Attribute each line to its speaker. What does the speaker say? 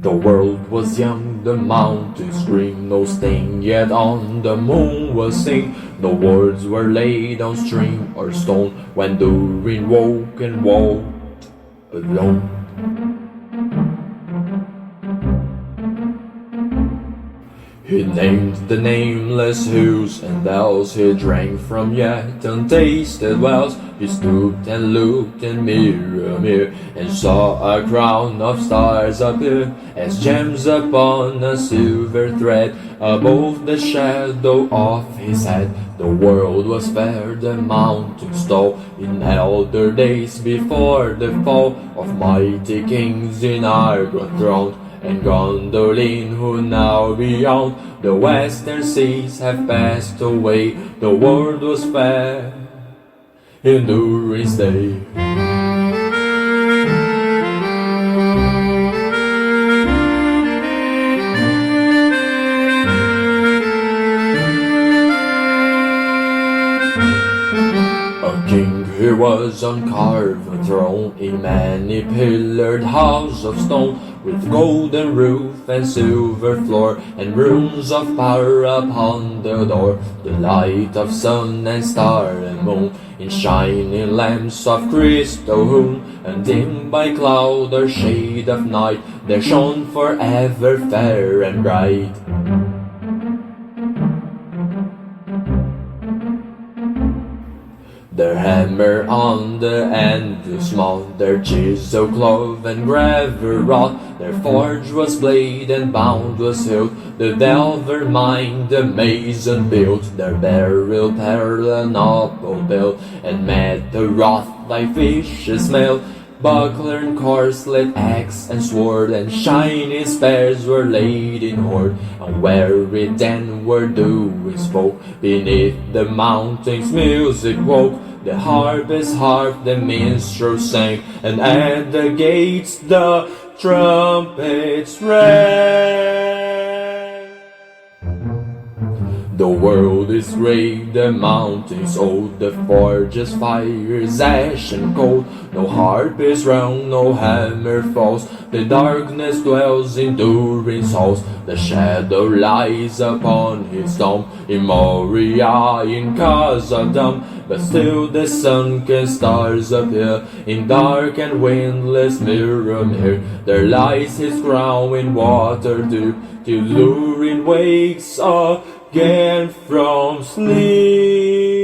Speaker 1: The world was young, the mountains screamed, no sting, yet on the moon was seen. No words were laid on stream or stone, when Durin woke and walked alone. He named the nameless hills and dells, he drank from yet untasted wells. He stooped and looked in mirror, and saw a crown of stars appear, as gems upon a silver thread, above the shadow of his head. The world was fair, the mountains tall, in elder days before the fall of mighty kings in Argon throned, and Gondolin, who now beyond the western seas have passed away. The world was fair in Durin's day. A king he was on carved throne, a many-pillared house of stone, with golden roof and silver floor, and runes of power upon the door. The light of sun and star and moon, in shining lamps of crystal hewn, and dimmed by cloud or shade of night, there shone forever fair and bright. Their hammer on the anvil smote, their chisel clove and gravel wrought, their forge was blade and bound was hilt, the delver mined the mason built, their barrel pearl and opal built, and met the wrath like fishes smelt. Buckler and corslet, axe and sword, and shining spears were laid in hoard, and weary then were doing spoke, beneath the mountains music woke. The harpist harped, the minstrel sang, and at the gates the trumpets rang. The world is grey, the mountains old, the forge's fire is ash and cold. No harp is rung, no hammer falls, the darkness dwells in Durin's halls. The shadow lies upon his tomb, in Moria, in Khazad-dûm, but still the sunken stars appear, in dark and windless Mirror. There lies his crown in water deep, till Durin wakes again from sleep.